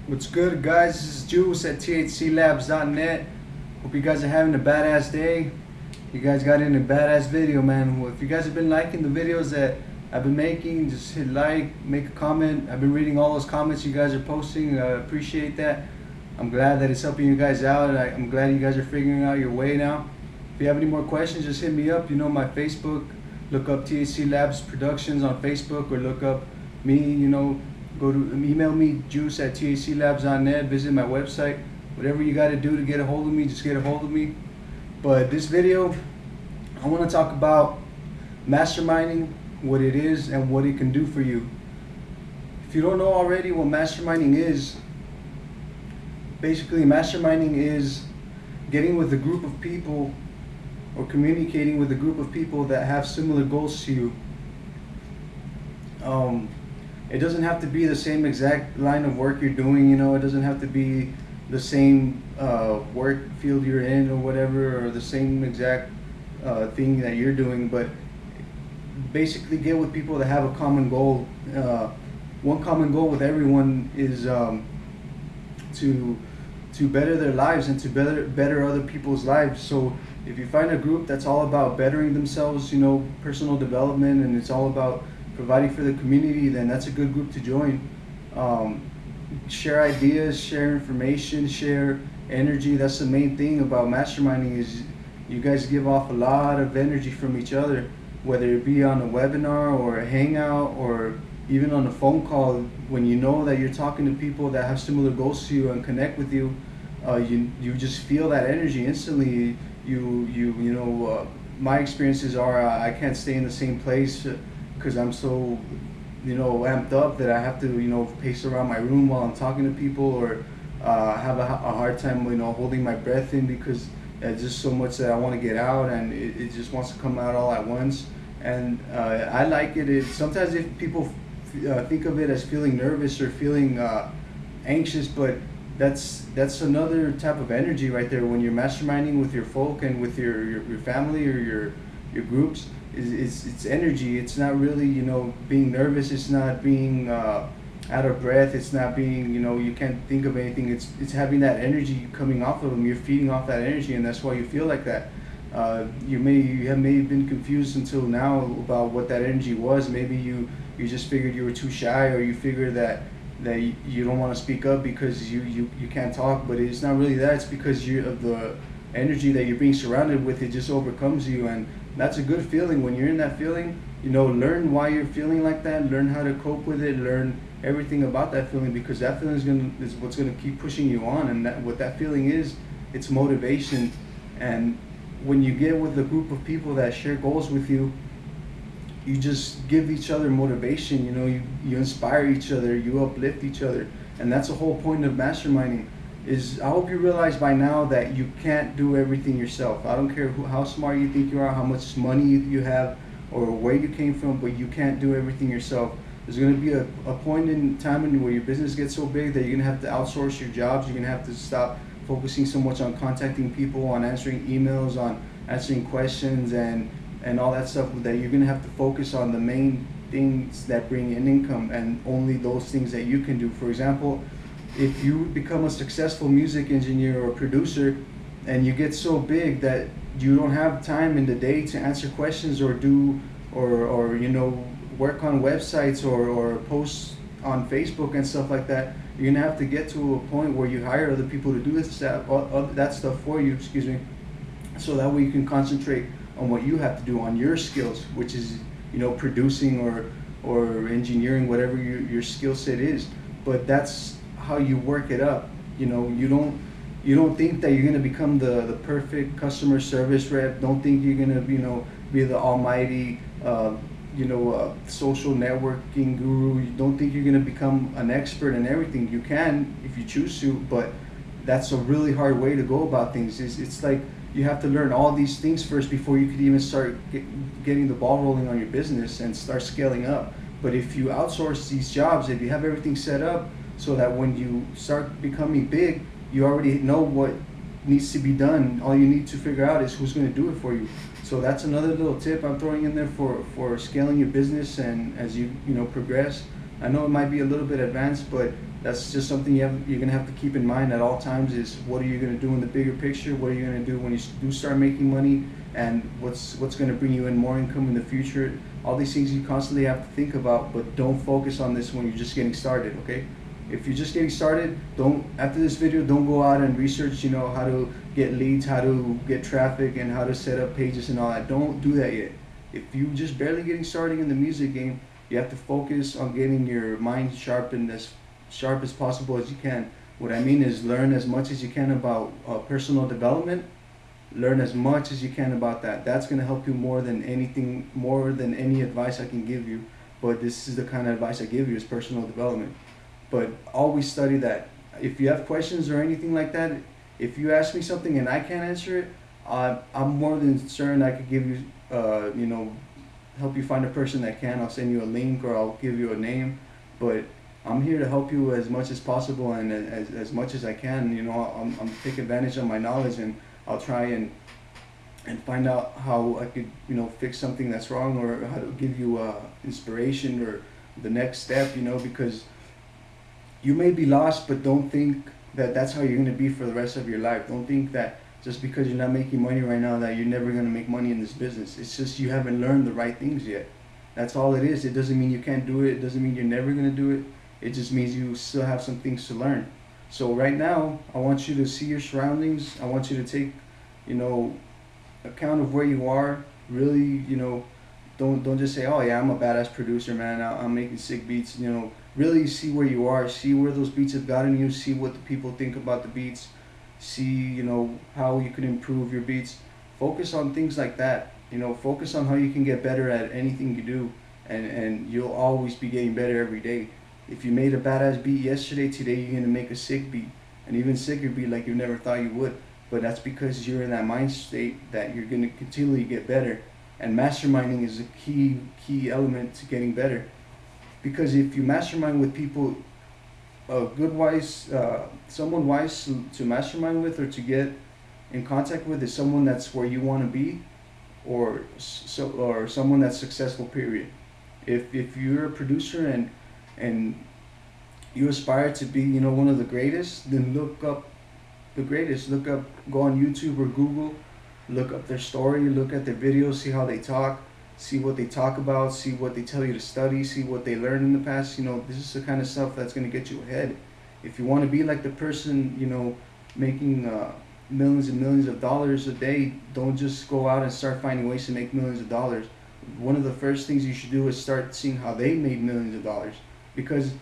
What's good, guys? This is Juice at thclabs.net. Hope you guys are having a badass day. You guys got in a badass video, man. Well, if you guys have been liking the videos that I've been making, just hit like, make a comment. I've been reading all those comments you guys are posting. I appreciate that. I'm glad that it's helping you guys out. I'm glad you guys are figuring out your way now. If you have any more questions, just hit me up. You know my Facebook. Look up THC Labs Productions on Facebook, or look up me. Go to email me, juice at thclabs.net. Visit my website. Whatever you got to do to get a hold of me, just get a hold of me. But this video, I want to talk about masterminding, what it is and what it can do for you. If you don't know already what masterminding is, basically masterminding is getting with a group of people or communicating with a group of people that have similar goals to you. It doesn't have to be the same exact line of work you're doing, it doesn't have to be the same work field you're in or whatever, or the same exact thing that you're doing, but basically get with people that have a common goal. One common goal with everyone is to better their lives and to better other people's lives. So if you find a group that's all about bettering themselves, personal development, and it's all about providing for the community, then that's a good group to join. Share ideas, share information, share energy. That's the main thing about masterminding, is you guys give off a lot of energy from each other, whether it be on a webinar or a hangout or even on a phone call. When you know that you're talking to people that have similar goals to you and connect with you, you just feel that energy instantly. My experiences are I can't stay in the same place because I'm so amped up that I have to pace around my room while I'm talking to people, or have a hard time holding my breath in, because there's just so much that I want to get out, and it just wants to come out all at once. And I like it. Sometimes if people think of it as feeling nervous or feeling anxious, but that's another type of energy right there. When you're masterminding with your folk and with your family or your groups, it's energy. It's not really being nervous. It's not being out of breath. It's not being you can't think of anything. It's having that energy coming off of them. You're feeding off that energy, and that's why you feel like that. You may have been confused until now about what that energy was. Maybe you just figured you were too shy, or you figured that you don't want to speak up because you can't talk. But it's not really that. It's because of the energy that you're being surrounded with. It just overcomes you, and that's a good feeling. When you're in that feeling, learn why you're feeling like that, learn how to cope with it, learn everything about that feeling, because that feeling is what's going to keep pushing you on. And what that feeling is, it's motivation. And when you get with a group of people that share goals with you, you just give each other motivation. You inspire each other, you uplift each other. And that's the whole point of masterminding. I hope you realize by now that you can't do everything yourself. I don't care how smart you think you are, how much money you have, or where you came from, but you can't do everything yourself. There's going to be a point in time where your business gets so big that you're going to have to outsource your jobs. You're going to have to stop focusing so much on contacting people, on answering emails, on answering questions, and all that stuff. That you're going to have to focus on the main things that bring in income, and only those things that you can do. For example, if you become a successful music engineer or producer, and you get so big that you don't have time in the day to answer questions or do or work on websites or post on Facebook and stuff like that, you're gonna have to get to a point where you hire other people to do that stuff for you, so that way you can concentrate on what you have to do, on your skills, which is producing or engineering, whatever your skill set is. But that's how you work it up. You don't think that you're gonna become the perfect customer service rep. Don't think you're gonna be the almighty social networking guru. You don't think you're gonna become an expert in everything. You can if you choose to, but that's a really hard way to go about things. It's like you have to learn all these things first before you could even start getting the ball rolling on your business and start scaling up. But if you outsource these jobs, if you have everything set up so that when you start becoming big, you already know what needs to be done. All you need to figure out is who's going to do it for you. So that's another little tip I'm throwing in there for scaling your business, and as you progress. I know it might be a little bit advanced, but That's just something you're gonna have to keep in mind at all times. Is what are you gonna do in the bigger picture? What are you gonna do when you do start making money? And what's gonna bring you in more income in the future? All these things you constantly have to think about, but don't focus on this when you're just getting started. Okay? If you're just getting started, don't after this video, don't go out and research, how to get leads, how to get traffic, and how to set up pages and all that. Don't do that yet. If you just barely getting started in the music game, you have to focus on getting your mind sharpened as sharp as possible as you can. What I mean is learn as much as you can about personal development. Learn as much as you can about that. That's going to help you more than anything, more than any advice I can give you. But this is the kind of advice I give you is personal development. But always study that. If you have questions or anything like that, if you ask me something and I can't answer it, I'm more than certain I could give you, help you find a person that can. I'll send you a link or I'll give you a name. But I'm here to help you as much as possible and as much as I can. I'm take advantage of my knowledge, and I'll try and find out how I could, fix something that's wrong, or how to give you inspiration or the next step, because you may be lost, but don't think that that's how you're going to be for the rest of your life. Don't think that just because you're not making money right now that you're never going to make money in this business. It's just you haven't learned the right things yet. That's all it is. It doesn't mean you can't do it. It doesn't mean you're never going to do it. It just means you still have some things to learn. So right now, I want you to see your surroundings. I want you to take, account of where you are. Really, don't just say, oh yeah, I'm a badass producer, man. I'm making sick beats. Really see where you are. See where those beats have gotten you. See what the people think about the beats. See, how you can improve your beats. Focus on things like that. Focus on how you can get better at anything you do, and you'll always be getting better every day. If you made a badass beat yesterday, today you're gonna make a sick beat, an even sicker beat like you never thought you would. But that's because you're in that mind state that you're gonna continually get better. And masterminding is a key element to getting better. Because if you mastermind with people, someone wise to mastermind with or to get in contact with is someone that's where you want to be, or someone that's successful. Period. If you're a producer and you aspire to be, one of the greatest, then look up the greatest. Go on YouTube or Google, look up their story, look at their videos, see how they talk, see what they talk about, see what they tell you to study, see what they learned in the past. This is the kind of stuff that's going to get you ahead. If you want to be like the person, making millions and millions of dollars a day, don't just go out and start finding ways to make millions of dollars. One of the first things you should do is start seeing how they made millions of dollars. Because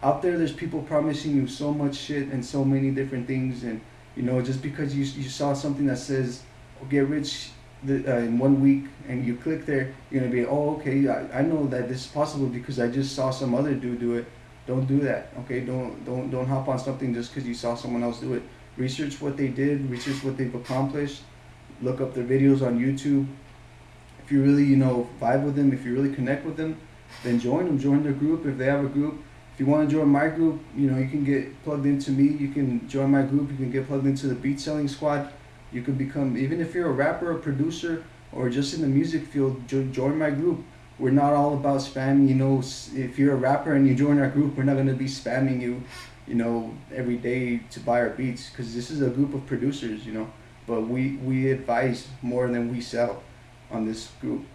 out there's people promising you so much shit and so many different things, and just because you saw something that says get rich in 1 week and you click there, you're gonna be, oh okay, I know that this is possible because I just saw some other dude do it. Don't do that. Okay, don't hop on something just because you saw someone else do it. Research what they did, research what they've accomplished, look up their videos on YouTube. If you really vibe with them, if you really connect with them, then join their group if they have a group. If you want to join my group, you can get plugged into me. You can join my group. You can get plugged into the beat selling squad. You can become, even if you're a rapper, a producer, or just in the music field, join my group. We're not all about spamming. If you're a rapper and you join our group, we're not going to be spamming you, every day to buy our beats, because this is a group of producers, but we advise more than we sell on this group.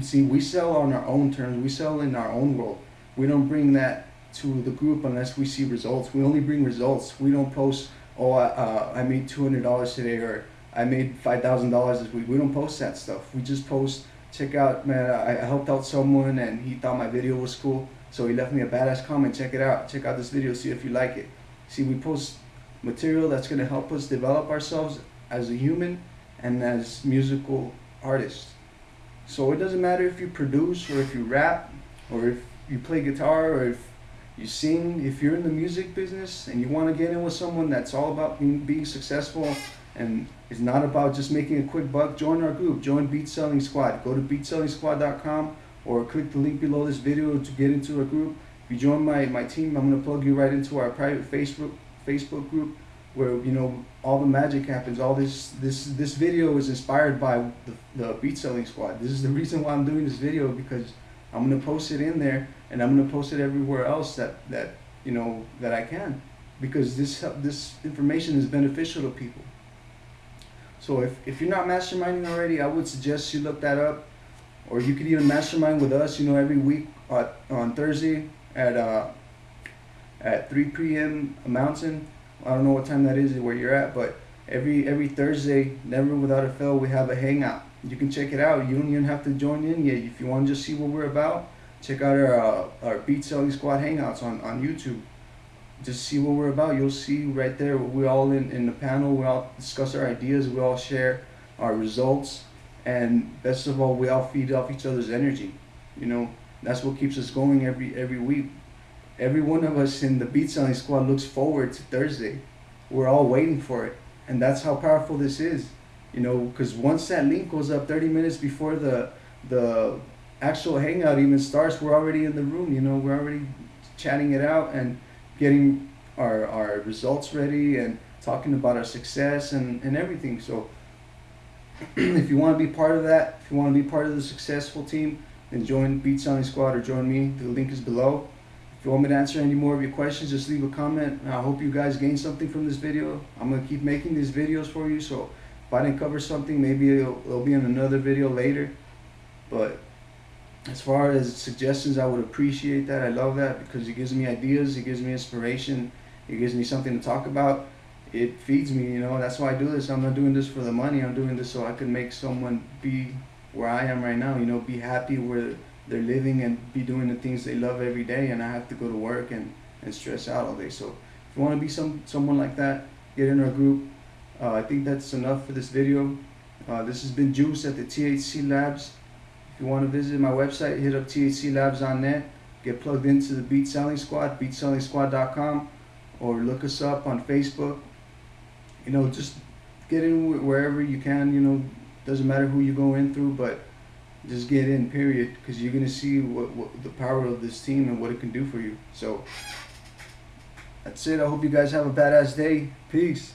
See, we sell on our own terms. We sell in our own world. We don't bring that to the group unless we see results. We only bring results. We don't post, oh, I made $200 today, or I made $5,000 this week. We don't post that stuff. We just post, check out, man, I helped out someone and he thought my video was cool, so he left me a badass comment. Check it out. Check out this video, see if you like it. See, we post material that's going to help us develop ourselves as a human and as musical artists. So it doesn't matter if you produce or if you rap or if you play guitar or if you sing. If you're in the music business and you want to get in with someone that's all about being successful and it's not about just making a quick buck, join our group. Join Beat Selling Squad. Go to beatsellingsquad.com or click the link below this video to get into a group. If you join my team, I'm going to plug you right into our private Facebook group, where all the magic happens. All this video is inspired by the Beat Selling Squad. This is the reason why I'm doing this video, because I'm gonna post it in there and I'm gonna post it everywhere else that that I can, because this information is beneficial to people. So if you're not masterminding already, I would suggest you look that up, or you could even mastermind with us. Every week on Thursday at 3 p.m. Mountain. I don't know what time that is where you're at, but every Thursday, never without a fail, we have a hangout. You can check it out. You don't even have to join in yet. If you want to just see what we're about, check out our Beat Selling Squad hangouts on YouTube. Just see what we're about. You'll see right there. We're all in the panel. We all discuss our ideas. We all share our results, and best of all, we all feed off each other's energy. That's what keeps us going every week. Every one of us in the Beat Selling Squad looks forward to Thursday. We're all waiting for it, and that's how powerful this is. Because once that link goes up 30 minutes before the actual hangout even starts, we're already in the room. We're already chatting it out and getting our results ready and talking about our success and everything. So if you want to be part of that, if you want to be part of the successful team, then join Beat Selling Squad or join me. The link is below. If you want me to answer any more of your questions, just leave a comment. I hope you guys gained something from this video. I'm going to keep making these videos for you, so if I didn't cover something, maybe it'll be in another video later. But as far as suggestions, I would appreciate that. I love that, because it gives me ideas, it gives me inspiration, it gives me something to talk about. It feeds me, that's why I do this. I'm not doing this for the money. I'm doing this so I can make someone be where I am right now, be happy where they're living and be doing the things they love every day, and I have to go to work and stress out all day. So if you want to be someone like that, get in our group. I think that's enough for this video. This has been Juice at the THC Labs. If you want to visit my website, hit up thclabs.net. Get plugged into the Beat Selling Squad, beatsellingsquad.com, or look us up on Facebook. Just get in wherever you can. Doesn't matter who you go in through, but just get in, period, because you're gonna see what the power of this team and what it can do for you. So that's it. I hope you guys have a badass day. Peace.